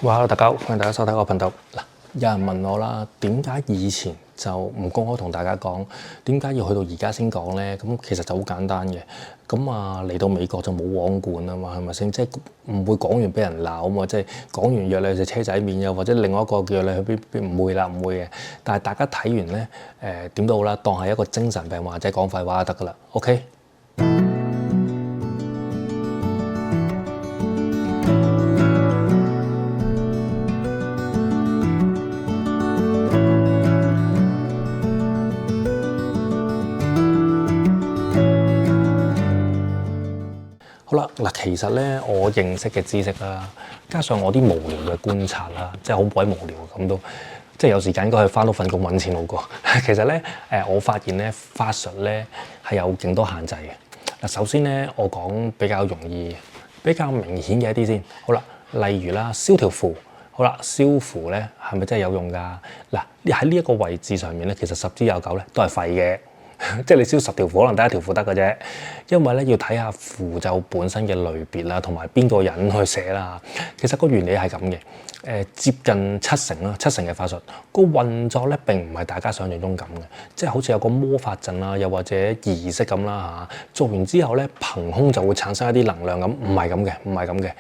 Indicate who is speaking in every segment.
Speaker 1: 哇！大家好，歡迎大家收睇我頻道。嗱，有人問我啦，點解以前就唔公開同大家講？點解要去到而家先講咧？咁其實就好簡單嘅。咁啊，嚟到美國就冇網管啊嘛，係咪先？即係唔會講完俾人鬧啊嘛，即係講完約你去食車仔麵，又或者另外一個叫你去邊，唔會啦，唔會嘅。但係大家睇完咧，點都好啦，當係一個精神病或者講廢話就得㗎啦。OK。好啦，嗱，其實咧我認識嘅知識啦，加上我啲無聊嘅觀察啦，即係好鬼無聊咁都，即係有時間應該去翻到份工揾錢好過。其實咧我發現咧法術咧係有勁多限制嘅。嗱，首先咧我講比較容易、比較明顯嘅一啲先。好啦，例如啦，燒條符。好啦，燒符咧係咪真係有用㗎？嗱，喺呢一個位置上面咧，其實十之有九咧都係廢嘅。即係你燒10條符，可能得1條符得嘅啫，因為咧要睇下符咒本身嘅類別啦，同埋邊個人去寫啦。其實個原理係咁嘅，接近70%啦，70%嘅法術個運作咧並唔係大家想象中咁嘅，即係好似有個魔法陣啦，又或者儀式咁啦嚇。做完之後咧，憑空就會產生一啲能量咁，唔係咁嘅，唔係咁嘅。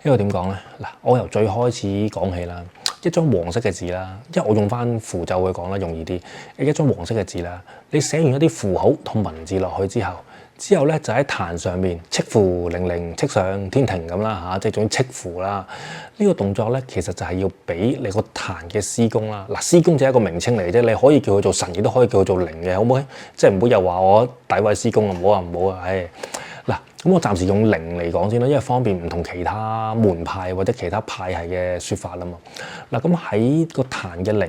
Speaker 1: 因為點講咧？嗱，我由最開始講起啦。一張黃色嘅字啦，因為我用翻符咒去講啦，容易啲。一張黃色嘅字啦，你寫完一啲符號同文字落去之後咧就喺壇上面敕符令令敕上天庭咁啦嚇，即係總之敕符啦。呢個動作咧其實就係要俾你個壇嘅師公啦。嗱，師公就係一個名稱嚟嘅啫，你可以叫佢做神，亦都可以叫佢做靈嘅，好唔好？即係唔好又話我詆毀師公啊，唔好啊，唔好啊，唉。嗱，咁我暫時用靈嚟講先啦，因為方便唔同其他門派或者其他派系嘅説法啦嘛。嗱，咁喺個壇嘅靈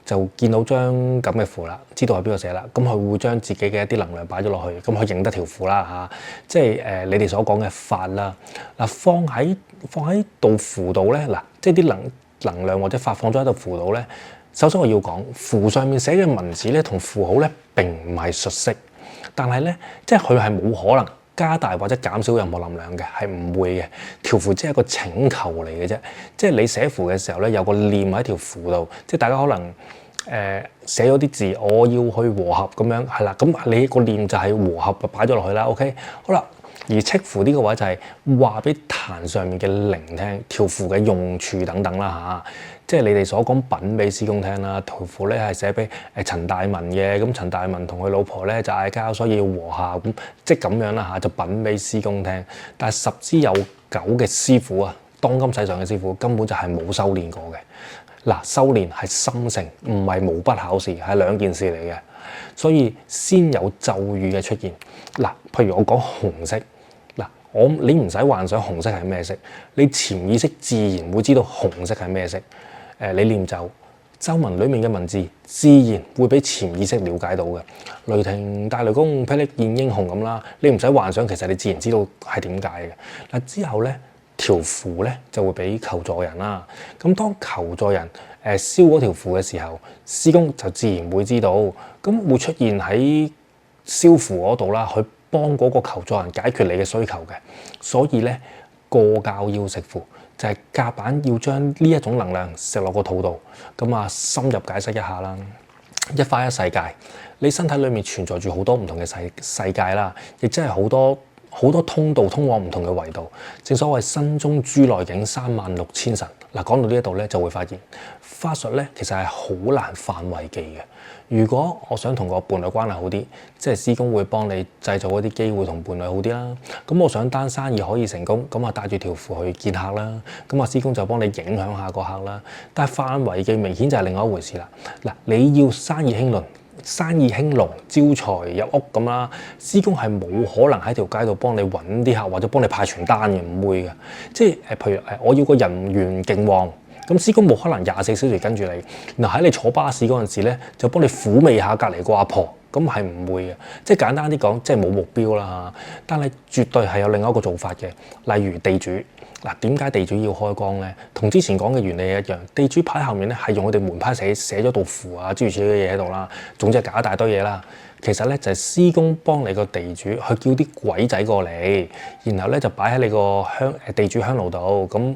Speaker 1: 就見到張咁嘅符啦，知道係邊個寫啦，咁佢會將自己嘅一啲能量擺咗落去，咁佢認得條符啦嚇，即係你哋所講嘅法啦。嗱，放喺度符度咧，嗱，即係啲能量或者法放咗喺度符度咧。首先我要講符上面寫嘅文字咧，同符號咧並唔係術式，但係咧即係佢係冇可能加大或者減少任何能量嘅，係唔會嘅。條符只係一個請求嚟嘅啫，即係你寫符嘅時候咧，有個念喺條符度，即係大家可能寫咗啲字，我要去和合咁樣，係啦，咁你個念就係和合擺咗落去啦。OK， 好啦，而敕符呢個位就係話俾壇上面嘅靈聽條符嘅用處等等啦嚇。即係你哋所講品俾師公聽啦，條符咧係寫俾陳大文嘅，咁陳大文同佢老婆咧就嗌交，所以要和下咁，即係咁樣啦嚇，就品俾師公聽。但係10之有9嘅師傅啊，當今世上嘅師傅根本就係冇修練過嘅。嗱，修練係心性，唔係毛筆考試，係兩件事嚟嘅。所以先有咒語嘅出現。嗱，譬如我講紅色。你唔使幻想紅色係咩色，你潛意識自然會知道紅色係咩色。你念咒文裡面嘅文字，自然會俾潛意識了解到嘅。雷霆大雷公霹靂現英雄咁啦，你唔使幻想，其實你自然知道係點解嘅。嗱，之後咧條符咧就會俾求助人啦。咁當求助人燒嗰條符嘅時候，師公就自然會知道，咁會出現喺燒符嗰度啦，去幫嗰個求助人解決你嘅需求嘅。所以咧過教要食符，就係夾硬要將呢一種能量食落個肚度。咁啊，深入解釋一下啦。一花一世界，你身體裏面存在住好多唔同嘅世界啦，亦即係好多通道通往唔同嘅維度。正所謂身中諸內境36000神。嗱，講到呢一度咧，就會發現法術咧其實係好難範圍記嘅。如果我想同個伴侶關係好啲，即係師公會幫你製造一啲機會同伴侶好啲啦。咁我想單生意可以成功，咁啊帶住條符去見客啦。咁啊師公就幫你影響下個客啦。但係範圍記明顯就係另外一回事啦。嗱，你要生意興隆、招財入屋咁啦，師公係冇可能喺條街度幫你揾啲客或者幫你派傳單嘅，唔會嘅。即係譬如我要個人緣勁旺。咁師公冇可能24小時跟住你，嗱喺你坐巴士嗰陣時咧，就幫你撫慰下隔離個阿婆，咁係唔會嘅。即係簡單啲講，即係冇目標啦。但係絕對係有另一個做法嘅，例如地主。嗱，點解地主要開光咧？同之前講嘅原理一樣，地主牌後面咧係用佢哋門牌寫咗道符啊，諸如此類嘅嘢喺度啦。總之係搞一大堆嘢啦。其實咧就係師公幫你個地主去叫啲鬼仔過嚟，然後咧就擺喺你個地主香爐度咁。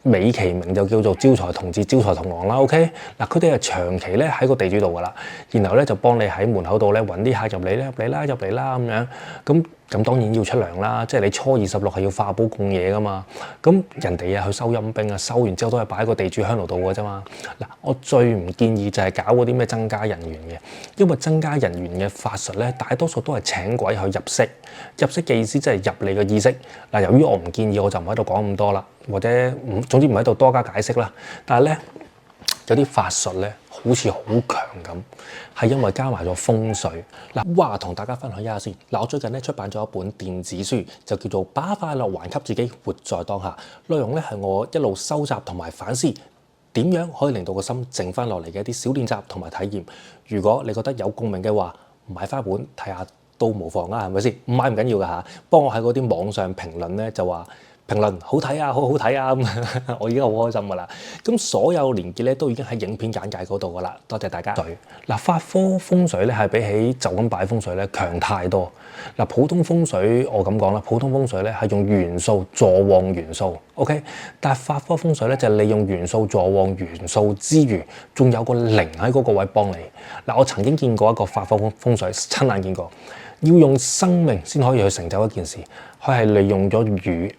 Speaker 1: 美其名就叫做招財童子、招財童郎啦。OK， 嗱，佢哋係長期咧喺個地主度噶啦，然後咧就幫你喺門口度咧揾啲客入嚟咧，入嚟啦，入嚟啦咁樣。咁當然要出糧啦，即係你初26係要化寶供嘢噶嘛。咁人哋去收陰兵啊，收完之後都係擺喺個地主香爐度嘅啫嘛。嗱，我最唔建議就係搞嗰啲咩增加人緣嘅，因為增加人緣嘅法術咧，大多數都係請鬼去入息。入息嘅意思即係入你嘅意識。嗱，由於我唔建議，我就唔喺度講咁多啦，或者總之唔喺度多加解釋啦。但係咧，有啲法術咧，好似好強咁，係因為加埋咗風水。嗱，同大家分享一下先。嗱，我最近咧出版咗一本電子書，就叫做《把快樂還給自己，活在當下》。內容咧係我一路收集同埋反思，點樣可以令到個心靜翻落嚟嘅一啲小練習同埋體驗。如果你覺得有共鳴嘅話，買翻本睇下都無妨啊，係咪先？唔買唔緊要㗎嚇，幫我喺嗰啲網上評論咧就話。評論好睇啊，好好睇啊！咁我已經好開心㗎啦。咁所有連結咧都已經喺影片簡介嗰度㗎啦。多謝大家。嗱，法科風水咧係比起就咁擺風水咧強太多。嗱，普通風水我咁講啦，普通風水咧係用元素助旺元素 ，OK。但係法科風水咧就係利用元素助旺元素之餘，仲有個靈喺嗰個位幫你。嗱，我曾經見過一個法科風水，親眼見過，要用生命先可以去成就一件事。佢係利用咗雨。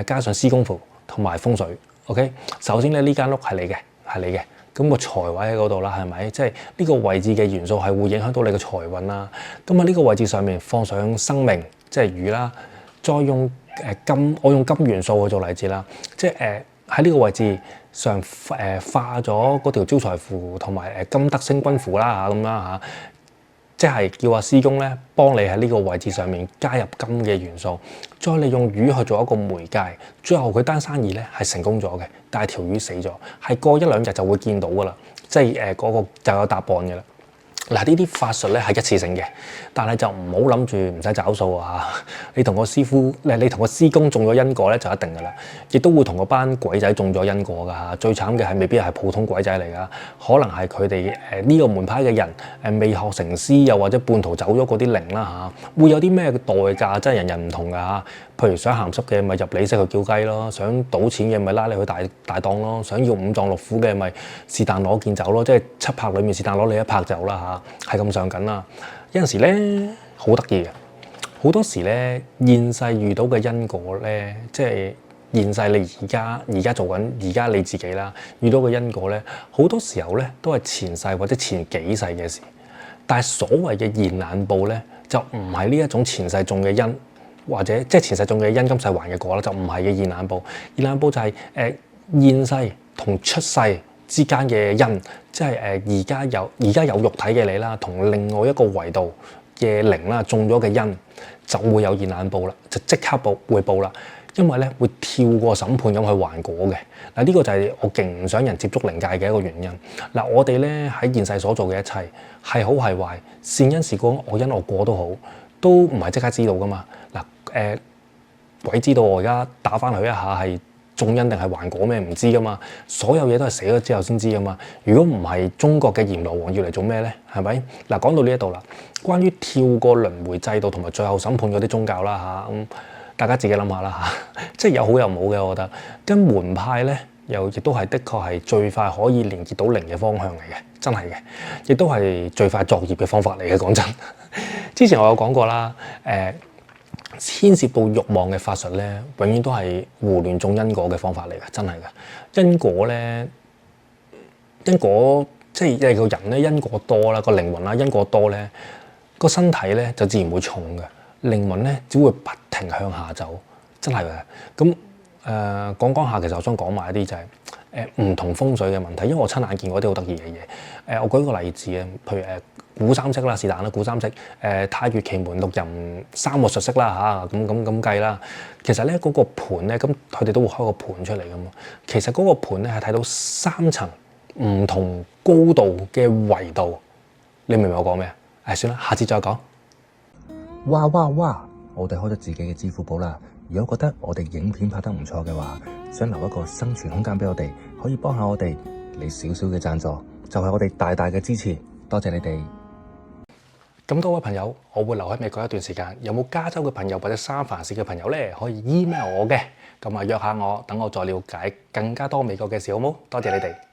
Speaker 1: 加上施功符同埋風水 ，OK。首先咧，呢間屋係你嘅，係你嘅。咁個財位喺嗰度啦，係咪？即係呢個位置嘅元素係會影響到你嘅財運啦。咁啊，呢個位置上面放上生命，即係魚啦，再用金，我用金元素去做例子啦。即係喺呢個位置上化咗嗰條招財符同埋金德星君符啦嚇咁啦嚇。即係叫阿師公咧幫你喺呢個位置上面加入金嘅元素，再利用魚去做一個媒介，最後佢單生意咧係成功咗嘅，但係條魚死咗，係過1、2日就會見到噶啦，即係嗰個就有答案嘅啦。嗱，呢啲法術咧係一次性嘅，但係就唔好諗住唔使找數啊！你同個師傅，你同個師公中咗因果咧就一定噶啦，亦都會同嗰班鬼仔中咗因果噶嚇。最慘嘅係未必係普通鬼仔嚟噶，可能係佢哋呢個門派嘅人未學成師，又或者半途走咗嗰啲靈啦嚇，會有啲咩代價？真係人人唔同噶嚇。譬如想鹹濕嘅咪入你識去叫雞咯，想賭錢嘅咪拉你去大檔咯，想要五臟六腑嘅咪是但攞件走咯，即係7拍裡面是但攞你1拍走啦嚇，係咁上緊啦。有陣時咧好得意嘅，好多時咧現世遇到嘅因果咧，即係現世你而家做緊而家你自己啦，遇到嘅因果咧，好多時候咧都係前世或者前幾世嘅事。但係所謂嘅現眼報咧，就唔係呢一種前世種嘅因。或者即係前世種嘅因，今世還嘅果啦，就唔係嘅現眼報。現眼報就係現世同出世之間嘅因，即係而家有肉體嘅你啦，同另外一個維度嘅靈啦種咗嘅因，就會有現眼報啦，就即刻會報啦。因為咧會跳過審判咁去還果嘅。嗱，呢個就係我勁唔想人接觸靈界嘅一個原因。嗱，我哋咧喺現世所做嘅一切係好係壞，善因是果，我因我果都好，都唔係即刻知道噶嘛。嗱，鬼知道我而家打翻佢一下係種因定係還果咩？唔知噶嘛。所有嘢都係死咗之後先知噶嘛。如果唔係中國嘅閻羅王要嚟做咩咧？係咪？嗱，講到呢一度啦，關於跳過輪迴制度同埋最後審判嗰啲宗教啦嚇，咁大家自己諗下啦嚇，即係有好有唔好嘅，我覺得。跟門派咧，又亦都係的確係最快可以連結到靈嘅方向嚟嘅，真係嘅，亦都係最快作業嘅方法嚟嘅。講真，之前我有講過啦，牽涉到慾望嘅法術咧，永遠都係胡亂種因果嘅方法嚟嘅，真係嘅。因果咧，因果即係個人咧，因果多啦，個靈魂啦，因果多咧，個身體咧就自然會重嘅，靈魂咧只會不停向下走，真係嘅。咁講下，其實我想講埋一啲就係唔同風水嘅問題，因為我親眼見過啲好得意嘅嘢。我舉個例子啊，譬如古三式啦，是但啦，古三式太乙奇門六壬三個術式啦嚇，咁計啦。其實咧嗰個盤咧，咁佢哋都會開個盤出嚟噶嘛。其實嗰個盤咧係睇到3層唔同高度嘅維度，你明唔明我講咩啊？算啦，下次再講。
Speaker 2: 哇！我哋開咗自己嘅支付寶啦。如果覺得我哋影片拍得唔錯嘅話，想留一個生存空間俾我哋，可以幫下我哋，你少少嘅贊助就係我哋大大嘅支持，多謝你哋。
Speaker 1: 咁多位朋友，我會留喺美國一段時間，有冇加州嘅朋友或者三藩市嘅朋友咧，可以 email 我嘅。咁啊約下我，等我再了解更加多美國嘅事，好冇？多謝你哋。